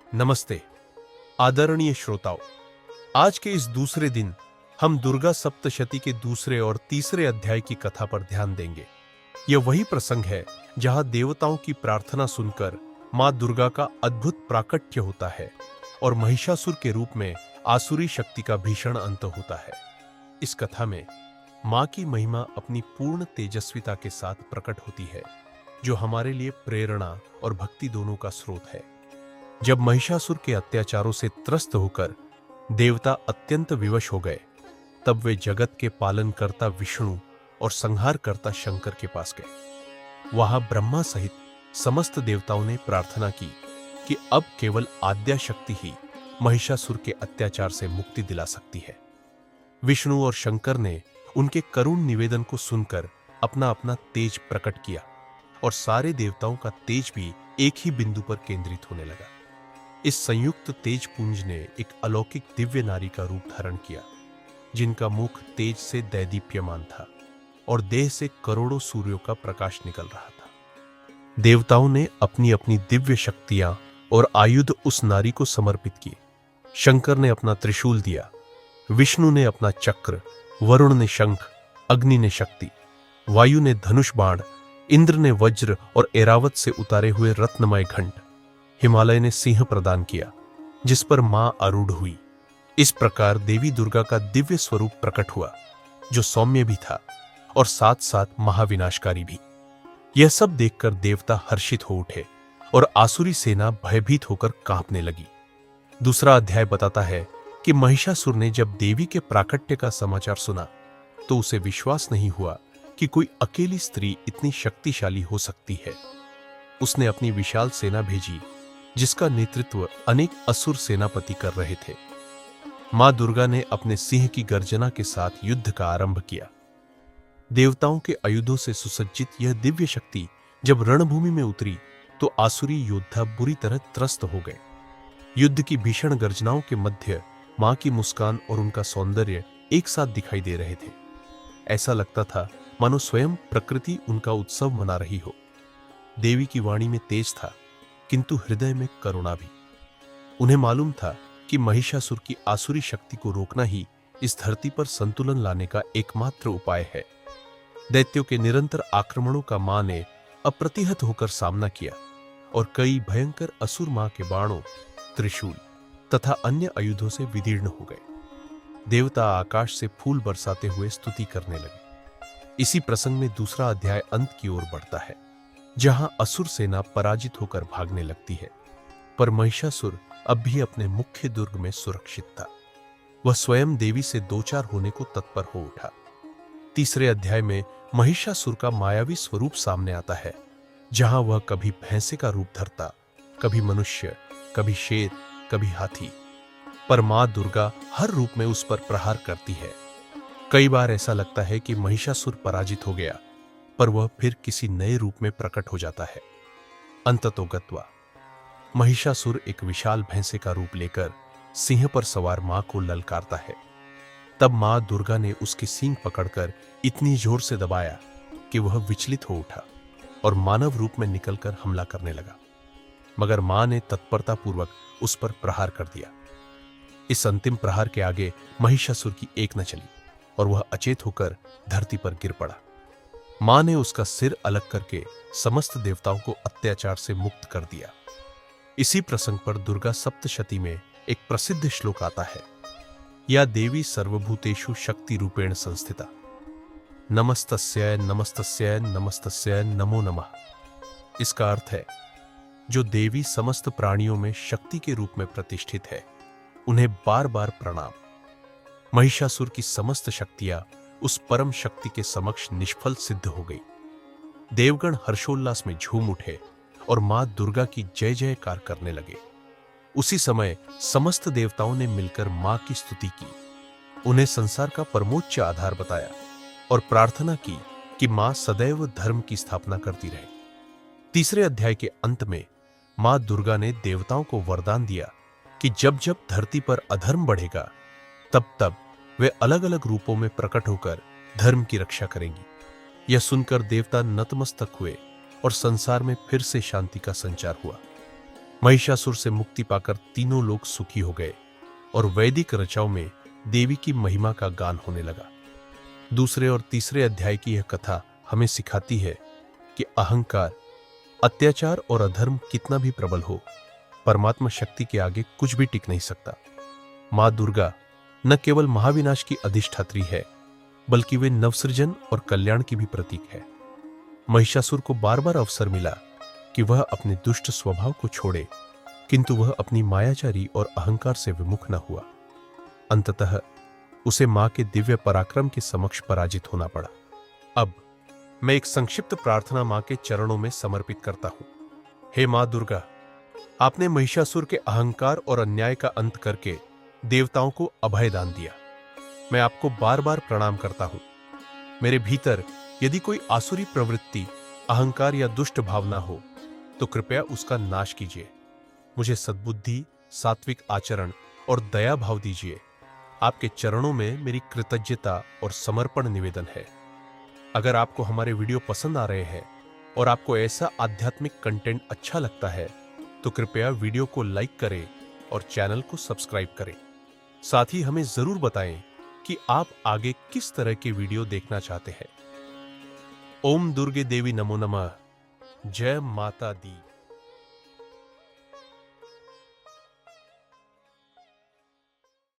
नमस्ते आदरणीय श्रोताओं। आज के इस दूसरे दिन हम दुर्गा सप्तशती के दूसरे और तीसरे अध्याय की कथा पर ध्यान देंगे। यह वही प्रसंग है जहां देवताओं की प्रार्थना सुनकर मां दुर्गा का अद्भुत प्राकट्य होता है और महिषासुर के रूप में आसुरी शक्ति का भीषण अंत होता है। इस कथा में मां की महिमा अपनी पूर्ण तेजस्विता के साथ प्रकट होती है, जो हमारे लिए प्रेरणा और भक्ति दोनों का स्रोत है। जब महिषासुर के अत्याचारों से त्रस्त होकर देवता अत्यंत विवश हो गए, तब वे जगत के पालनकर्ता विष्णु और संहारकर्ता शंकर के पास गए। वहां ब्रह्मा सहित समस्त देवताओं ने प्रार्थना की कि अब केवल आद्या शक्ति ही महिषासुर के अत्याचार से मुक्ति दिला सकती है। विष्णु और शंकर ने उनके करुण निवेदन को सुनकर अपना अपना तेज प्रकट किया और सारे देवताओं का तेज भी एक ही बिंदु पर केंद्रित होने लगा। इस संयुक्त तेज पुंज ने एक अलौकिक दिव्य नारी का रूप धारण किया, जिनका मुख तेज से दैदीप्यमान था और देह से करोड़ों सूर्यों का प्रकाश निकल रहा था। देवताओं ने अपनी अपनी दिव्य शक्तियां और आयुध उस नारी को समर्पित किए। शंकर ने अपना त्रिशूल दिया, विष्णु ने अपना चक्र, वरुण ने शंख, अग्नि ने शक्ति, वायु ने धनुष बाण, इंद्र ने वज्र और ऐरावत से उतारे हुए रत्नमय घंट, हिमालय ने सिंह प्रदान किया, जिस पर मां आरूढ़ हुई। इस प्रकार देवी दुर्गा का दिव्य स्वरूप प्रकट हुआ, जो सौम्य भी था और साथ साथ महाविनाशकारी भी। यह सब देखकर देवता हर्षित हो उठे और आसुरी सेना भयभीत होकर कांपने लगी। दूसरा अध्याय बताता है कि महिषासुर ने जब देवी के प्राकट्य का समाचार सुना, तो उसे विश्वास नहीं हुआ कि कोई अकेली स्त्री इतनी शक्तिशाली हो सकती है। उसने अपनी विशाल सेना भेजी, जिसका नेतृत्व अनेक असुर सेनापति कर रहे थे। मां दुर्गा ने अपने सिंह की गर्जना के साथ युद्ध का आरंभ किया। देवताओं के आयुधों से सुसज्जित यह दिव्य शक्ति जब रणभूमि में उतरी, तो आसुरी योद्धा बुरी तरह त्रस्त हो गए। युद्ध की भीषण गर्जनाओं के मध्य मां की मुस्कान और उनका सौंदर्य एक साथ दिखाई दे रहे थे। ऐसा लगता था मानो स्वयं प्रकृति उनका उत्सव मना रही हो। देवी की वाणी में तेज था, किंतु हृदय में करुणा भी। उन्हें मालूम था कि महिषासुर की आसुरी शक्ति को रोकना ही इस धरती पर संतुलन लाने का एकमात्र उपाय है। दैत्यों के निरंतर आक्रमणों का मां ने अप्रतिहत होकर सामना किया और कई भयंकर असुर मां के बाणों, त्रिशूल तथा अन्य आयुधों से विदीर्ण हो गए। देवता आकाश से फूल बरसाते हुए स्तुति करने लगे। इसी प्रसंग में दूसरा अध्याय अंत की ओर बढ़ता है, जहां असुर सेना पराजित होकर भागने लगती है, पर महिषासुर अब भी अपने मुख्य दुर्ग में सुरक्षित था। वह स्वयं देवी से दो चार होने को तत्पर हो उठा। तीसरे अध्याय में महिषासुर का मायावी स्वरूप सामने आता है, जहां वह कभी भैंसे का रूप धरता, कभी मनुष्य, कभी शेर, कभी हाथी, पर मां दुर्गा हर रूप में उस पर प्रहार करती है। कई बार ऐसा लगता है कि महिषासुर पराजित हो गया, पर वह फिर किसी नए रूप में प्रकट हो जाता है। अंततोगत्वा महिषासुर एक विशाल भैंसे का रूप लेकर सिंह पर सवार मां को ललकारता है। तब मां दुर्गा ने उसके सींग पकड़कर इतनी जोर से दबाया कि वह विचलित हो उठा और मानव रूप में निकलकर हमला करने लगा, मगर मां ने तत्परतापूर्वक उस पर प्रहार कर दिया। इस अंतिम प्रहार के आगे महिषासुर की एक न चली और वह अचेत होकर धरती पर गिर पड़ा। मां ने उसका सिर अलग करके समस्त देवताओं को अत्याचार से मुक्त कर दिया। इसी प्रसंग पर दुर्गा सप्तशती में एक प्रसिद्ध श्लोक आता है, या देवी सर्वभूतेषु शक्ति रूपेण संस्थिता, नमस्तस्यै नमस्तस्यै नमस्तस्यै नमो नमः। इसका अर्थ है, जो देवी समस्त प्राणियों में शक्ति के रूप में प्रतिष्ठित है, उन्हें बार बार प्रणाम। महिषासुर की समस्त शक्तियां उस परम शक्ति के समक्ष निष्फल सिद्ध हो गई। देवगण हर्षोल्लास में झूम उठे और मां दुर्गा की जय जयकार करने लगे। उसी समय समस्त देवताओं ने मिलकर मां की स्तुति की, उन्हें संसार का परमोच्च आधार बताया और प्रार्थना की कि मां सदैव धर्म की स्थापना करती रहे। तीसरे अध्याय के अंत में मां दुर्गा ने देवताओं को वरदान दिया कि जब जब धरती पर अधर्म बढ़ेगा, तब तब वे अलग अलग रूपों में प्रकट होकर धर्म की रक्षा करेंगी। यह सुनकर देवता नतमस्तक हुए और संसार में फिर से शांति का संचार हुआ। महिषासुर से मुक्ति पाकर तीनों लोग सुखी हो गए और वैदिक ऋचाओं में देवी की महिमा का गान होने लगा। दूसरे और तीसरे अध्याय की यह कथा हमें सिखाती है कि अहंकार, अत्याचार और अधर्म कितना भी प्रबल हो, परमात्मा शक्ति के आगे कुछ भी टिक नहीं सकता। मां दुर्गा न केवल महाविनाश की अधिष्ठात्री है, बल्कि वे नवसृजन और कल्याण की भी प्रतीक है। महिषासुर को बार बार अवसर मिला कि वह अपने दुष्ट स्वभाव को छोड़े, किंतु वह अपनी मायाचारी और अहंकार से विमुख न हुआ। अंततः उसे मां के दिव्य पराक्रम के समक्ष पराजित होना पड़ा। अब मैं एक संक्षिप्त प्रार्थना मां के चरणों में समर्पित करता हूं। हे मां दुर्गा, आपने महिषासुर के अहंकार और अन्याय का अंत करके देवताओं को अभय दान दिया। मैं आपको बार बार प्रणाम करता हूं। मेरे भीतर यदि कोई आसुरी प्रवृत्ति, अहंकार या दुष्ट भावना हो तो कृपया उसका नाश कीजिए। मुझे सद्बुद्धि, सात्विक आचरण और दया भाव दीजिए। आपके चरणों में मेरी कृतज्ञता और समर्पण निवेदन है। अगर आपको हमारे वीडियो पसंद आ रहे हैं और आपको ऐसा आध्यात्मिक कंटेंट अच्छा लगता है तो कृपया वीडियो को लाइक करें और चैनल को सब्सक्राइब करें। साथ ही हमें जरूर बताएं कि आप आगे किस तरह के वीडियो देखना चाहते हैं। ओम दुर्गे देवी नमो नमः। जय माता दी।